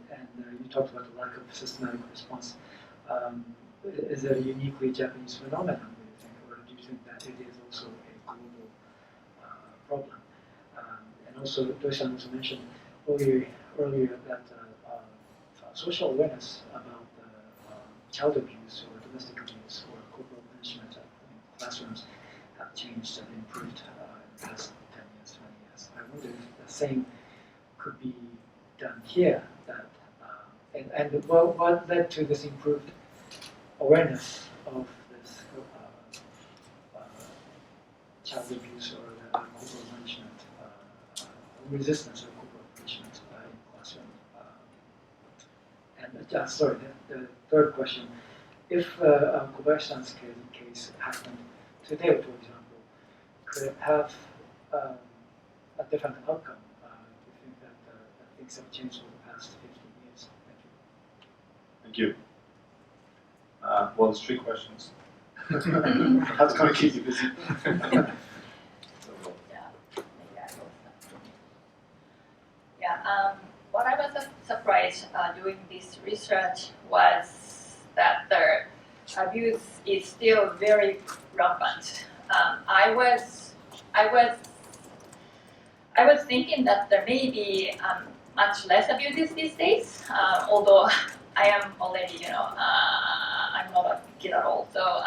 you talked about the lack of systematic response. Is it a uniquely Japanese phenomenon, do you think, or do you think that it is also a global problem? And also, Doi-san also mentioned earlier that social awareness about child abuse or domestic abuse or corporal punishment in classrooms have changed and improved in the past 10 years, 20 years. I wonder if the same could be done here. And what led to this improved awareness of this child abuse or corporal punishment, resistance or corporal punishment in classroom? And sorry, the third question: if Kobayashi-san's case happened today, for example, could it have a different outcome? Do you think that things have changed over the past 15 years? Thank you. Well, there's 3 questions. That's going to keep you busy. What I was surprised doing this research was that the abuse is still very rampant. I was thinking that there may be much less abuses these days. Although I am already, I'm not a kid at all. So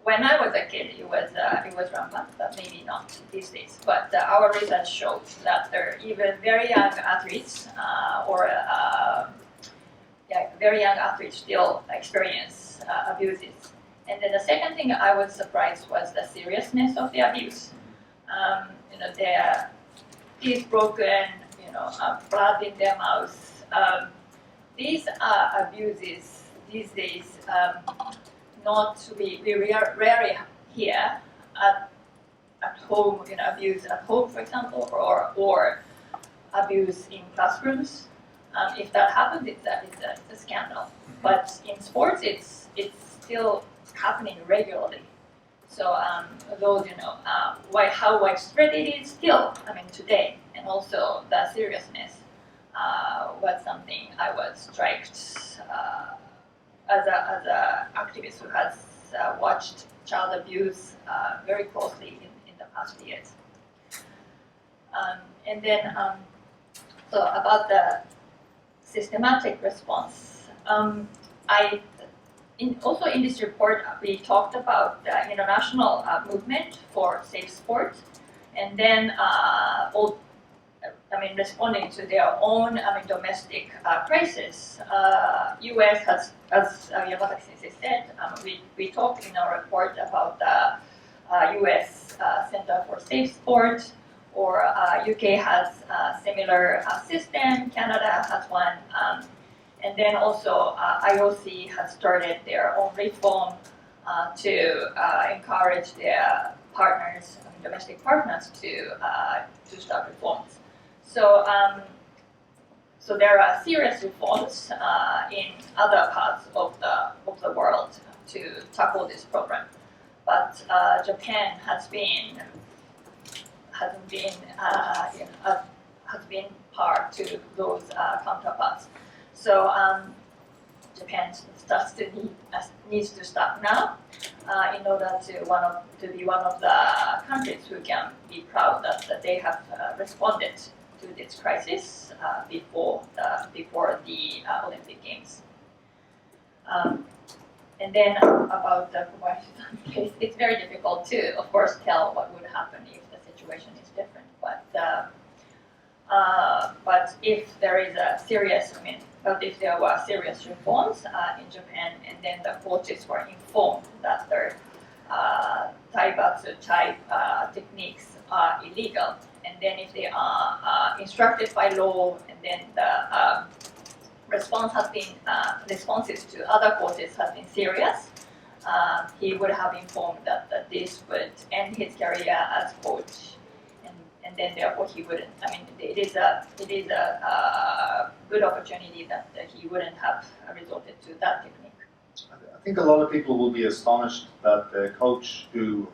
when I was a kid, it was rampant, but maybe not these days. But our research shows that there are even very young athletes very young athletes still experience abuses. And then the second thing I was surprised was the seriousness of the abuse. Their teeth broken, blood in their mouth. These are abuses these days. We rarely hear at home, abuse at home, for example, or abuse in classrooms. If that happens, it's a scandal. But in sports, it's still happening regularly. So those, how widespread it is still, today, and also the seriousness was something I was struck as a activist who has watched child abuse very closely in the past years. And then, so about the systematic response, also in this report, we talked about the international movement for safe sport, and then responding to their own domestic crisis. U.S. has, as Yamazaki said, we talked in our report about the U.S. Center for Safe Sport, or UK has a similar system, Canada has one, and then also IOC has started their own reform to encourage their partners, domestic partners, to start reforms. So, so there are serious reforms in other parts of the world to tackle this problem, but Japan has been part to those counterparts. So Japan needs to start now in order to be one of the countries who can be proud that they have responded to this crisis before the Olympic Games. And then about the Kobayashi case, it's very difficult to, of course, tell what would happen if the situation is different. But if there is a serious, if there were serious reforms in Japan, and then the coaches were informed that their taibatsu type techniques are illegal, and then if they are instructed by law, and then the responses to other coaches have been serious, he would have informed that this would end his career as coach, and then therefore he wouldn't. It is a good opportunity that he wouldn't have resorted to that technique. I think a lot of people will be astonished that the coach who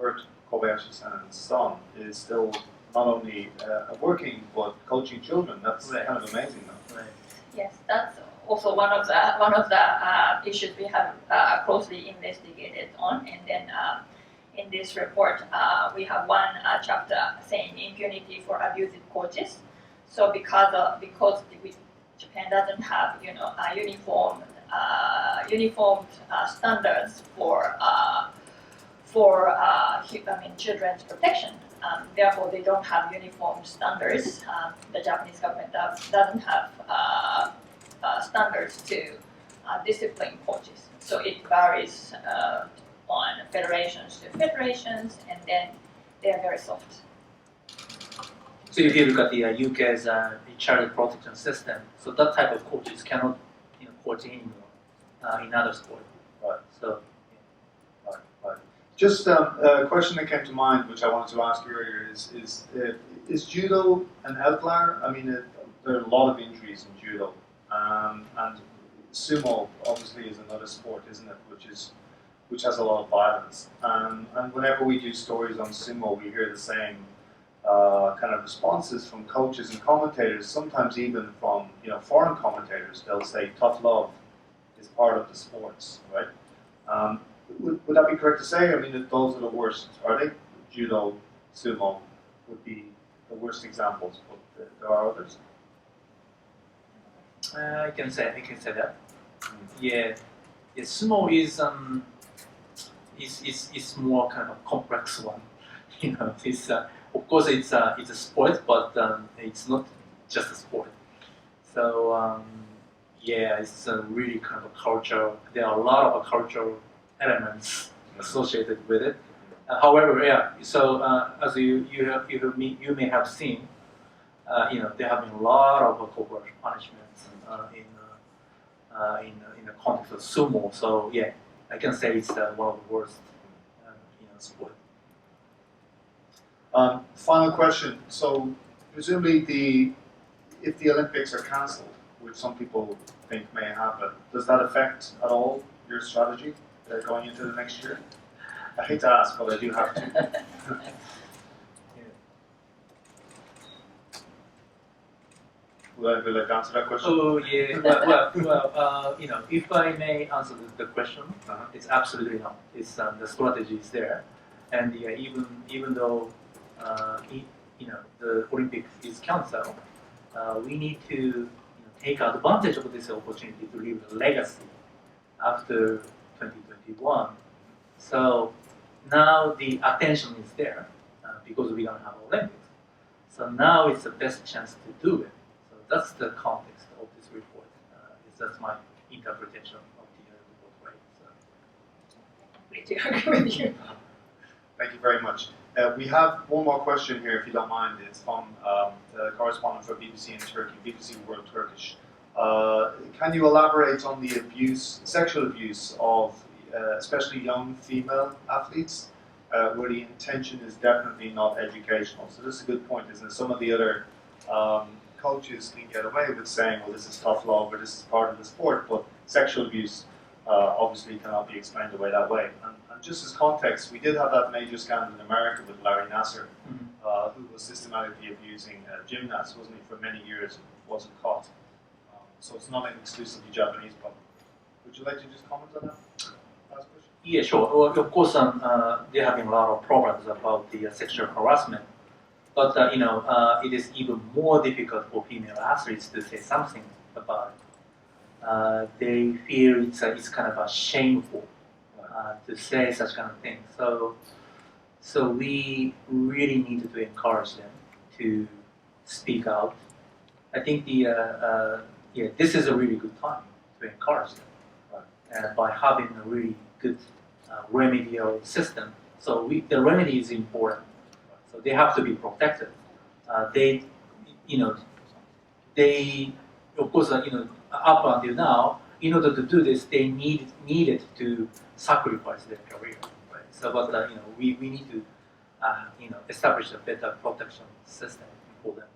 hurt Kobayashi-san's son is still not only working but coaching children. That's kind of amazing, though. Right. Yes, that's also one of the issues we have closely investigated on, and then in this report we have one chapter saying impunity for abusive coaches. So because Japan doesn't have uniformed standards for children's protection. Therefore, they don't have uniform standards. The Japanese government doesn't have standards to discipline coaches. So it varies on federations to federations, and then they are very soft. So if you look at the UK's child protection system, so that type of coaches cannot coach anymore in other sports. Right. So. Right. Just a question that came to mind, which I wanted to ask you earlier, is judo an outlier? There are a lot of injuries in judo, and sumo obviously is another sport, isn't it? Which has a lot of violence. And whenever we do stories on sumo, we hear the same kind of responses from coaches and commentators. Sometimes even from foreign commentators, they'll say tough love is part of the sports, right? Would that be correct to say? That those are the worst, are they? Judo, sumo would be the worst examples there are others? I can say that. Yeah, sumo is more kind of complex one. You know, it's of course it's a sport, but it's not just a sport. So yeah, it's a really kind of culture. There are a lot of cultural elements associated with it. However, yeah. So as you may have seen, you know, there have been a lot of corporal punishments in the context of sumo. So yeah, I can say it's one of the worst, you know, sport. Final question. So presumably if the Olympics are cancelled, which some people think may happen, does that affect at all your strategy going into the next year? I hate to ask, but I do have to. Would I be like to answer that question? Oh yeah. Well, you know, if I may answer the question, it's absolutely not. It's the strategy is there, and even though you know the Olympics is cancelled, we need to take advantage of this opportunity to leave a legacy after 2021. So now the attention is there because we don't have Olympics. So now it's the best chance to do it. So that's the context of this report. That's my interpretation of the report, right? So. I completely agree with you. Thank you very much. We have one more question here, if you don't mind. It's from the correspondent for BBC in Turkey, BBC World Turkish. Can you elaborate on the sexual abuse of especially young female athletes, where the intention is definitely not educational? So this is a good point, isn't it? Some of the other coaches can get away with saying, well, this is tough love or this is part of the sport, but sexual abuse obviously cannot be explained away that way. And just as context, we did have that major scandal in America with Larry Nassar, who was systematically abusing gymnasts, wasn't he, for many years, and wasn't caught. So it's not an exclusively Japanese problem. Would you like to just comment on that? Last question? Yeah, sure. Well, of course, there have been a lot of problems about the sexual harassment, but you know, it is even more difficult for female athletes to say something about it. They feel it's kind of shameful to say such kind of thing. So we really need to encourage them to speak out. I think this is a really good time to encourage them by having a really good remedial system. So the remedy is important. So they have to be protected. They, of course, up until now, in order to do this, they needed to sacrifice their career. Right? So, but we need to, establish a better protection system for them.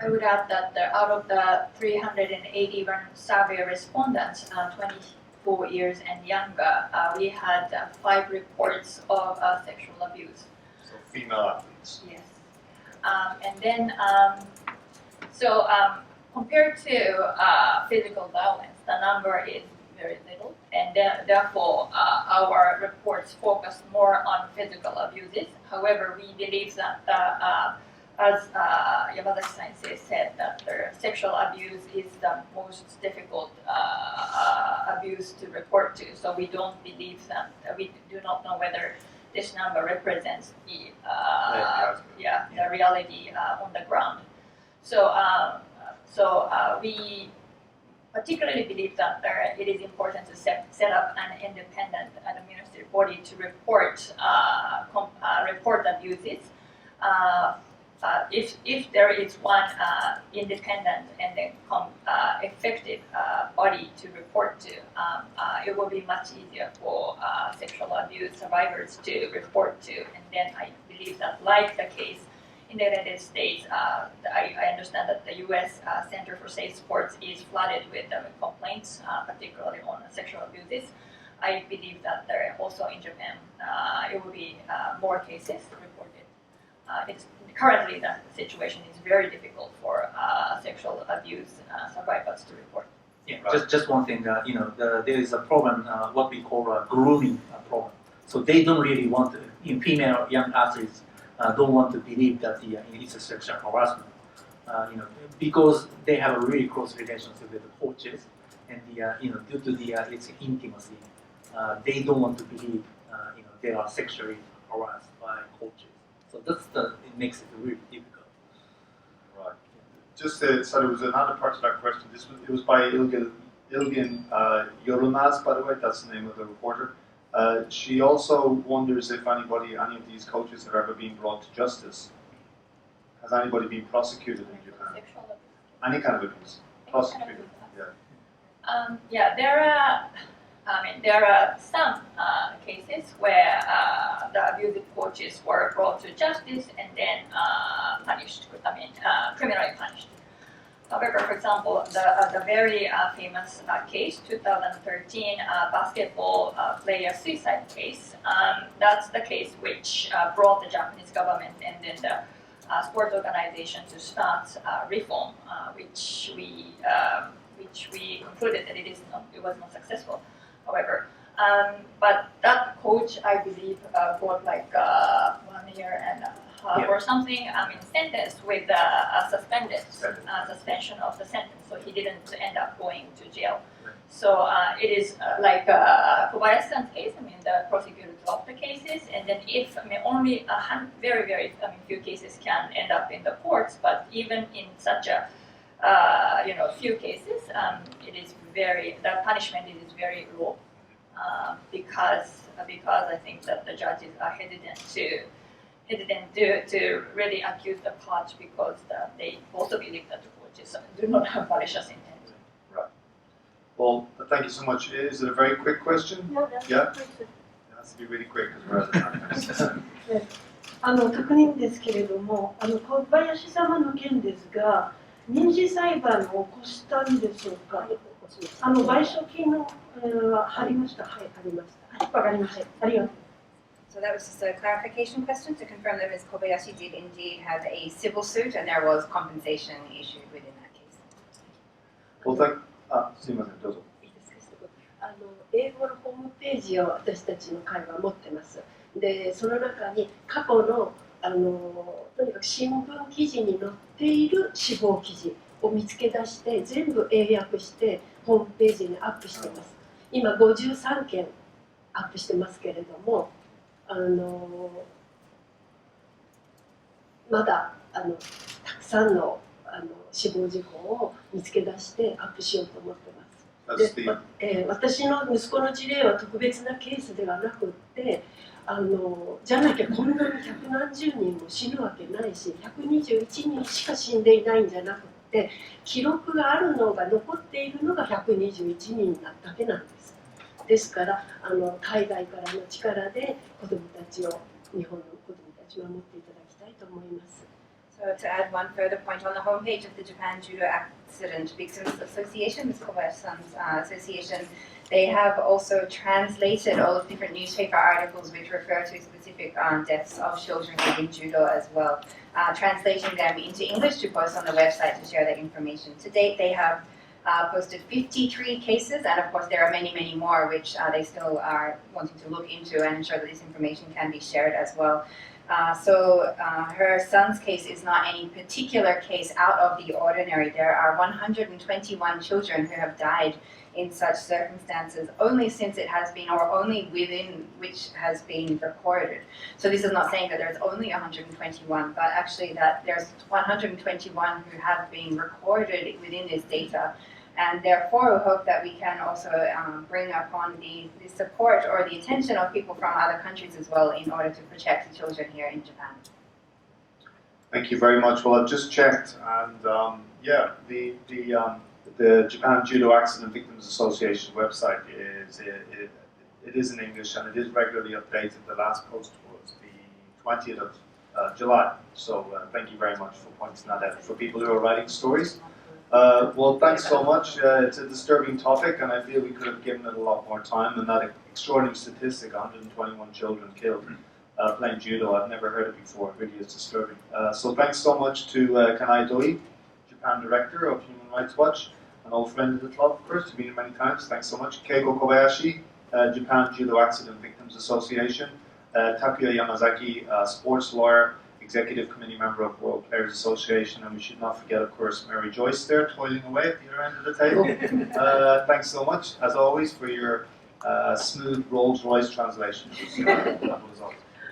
I would add that out of the 381 survey respondents, 24 years and younger, we had 5 reports of sexual abuse. So female athletes. Yes. And then, compared to physical violence, the number is very little, and therefore our reports focus more on physical abuses. However, we believe that as Yamazaki said, that the sexual abuse is the most difficult abuse to report to. So we don't believe that, we do not know whether this number represents the reality on the ground. So we particularly believe that it is important to set up an independent administrative body to report abuses. If there is one independent and effective body to report to, it will be much easier for sexual abuse survivors to report to. And then I believe that, like the case in the United States, I understand that the U.S. Center for Safe Sports is flooded with complaints, particularly on sexual abuses. I believe that there also in Japan, it will be more cases reported. Currently, the situation is very difficult for sexual abuse survivors to report. Yeah, just one thing. There is a problem, what we call a grooming problem. So they don't really want female young athletes don't want to believe that it's a sexual harassment. Because they have a really close relationship with the coaches, and due to its intimacy, they don't want to believe they are sexually harassed by coaches. So it makes it really difficult. Right. Just so there was another part to that question. It was by Ilgin Yorunaz, by the way. That's the name of the reporter. She also wonders if any of these coaches have ever been brought to justice. Has anybody been prosecuted in Japan? Sexual abuse. Any kind of abuse? Prosecuted? Yeah. There are some cases where the abusive coaches were brought to justice and then punished. Criminally punished. However, for example, the very famous case, 2013 basketball player suicide case. That's the case which brought the Japanese government and then the sports organization to start reform, which we concluded that it was not successful. However, but that coach, I believe, got like 1 year and a half or something. Sentenced with a suspension of the sentence, so he didn't end up going to jail. So it is like Kobayashi-san's case. The prosecuted dropped the cases, and then if only very, very few cases can end up in the courts. But even in such a few cases, the punishment is very low because I think that the judges are hesitant to really accuse the coach because they also believe that the coaches do not have malicious intent. Right. Well, thank you so much. Is it a very quick question? No, that's Yeah? a question. It has to be really quick because we're out of time. 確認ですけれども、小林様の件ですが、民事裁判を起こしたんでしょうか。賠償金のはありました。はい、ありました。はい、わかりました。ありがとう。So that was just a clarification question to confirm that Ms. Kobayashi did indeed have a civil suit and there was compensation issued within that case. Well,すみません、どうぞ。英語のホームページを私たちの会は持ってます。で、その中に過去のとにかく新聞記事に載っている死亡記事を見つけ出して全部英訳してホームページにアップしてます。今53件アップしてますけれども、まだたくさんの死亡事故を見つけ出してアップしようと思ってます。で私の息子の事例は特別なケースではなくってじゃなきゃこんなに百何十人も死ぬわけないし121人しか死んでいないんじゃなくって記録があるのが残っているのが121人だけなんです。ですから海外からの力で子どもたちを日本の子どもたちを守っていただきたいと思います。So to add one further point, on the homepage of the Japan Judo Accident Victims Association, Ms. Kobayashi-san's association, they have also translated all of different newspaper articles which refer to specific deaths of children within judo as well, translating them into English to post on the website to share that information. To date, they have posted 53 cases, and of course there are many, many more which they still are wanting to look into and ensure that this information can be shared as well. So her son's case is not any particular case out of the ordinary. There are 121 children who have died in such circumstances only since it has been, or only within which has been recorded. So this is not saying that there's only 121, but actually that there's 121 who have been recorded within this data. And therefore, we hope that we can also bring upon the support or the attention of people from other countries as well in order to protect the children here in Japan. Thank you very much. Well, I've just checked, and the Japan Judo Accident Victims Association website is in English and it is regularly updated. The last post was the 20th of July. So thank you very much for pointing that out for people who are writing stories. Well, thanks so much. It's a disturbing topic, and I feel we could have given it a lot more time. And that extraordinary statistic, 121 children killed playing judo, I've never heard it before. It really is disturbing. So thanks so much to Kanae Doi, Japan Director of Human Rights Watch, an old friend of the club, of course, you've been here many times. Thanks so much. Keiko Kobayashi, Japan Judo Accident Victims Association, Takuya Yamazaki, sports lawyer, Executive Committee member of World Players Association, and we should not forget, of course, Mary Joyce there, toiling away at the other end of the table. Thanks so much, as always, for your smooth Rolls-Royce translation.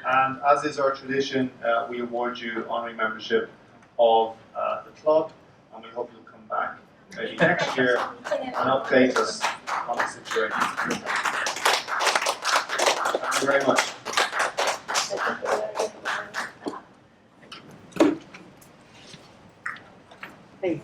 And as is our tradition, we award you honorary membership of the club, and we hope you'll come back maybe next year and update us on the situation. Thank you very much. Hey.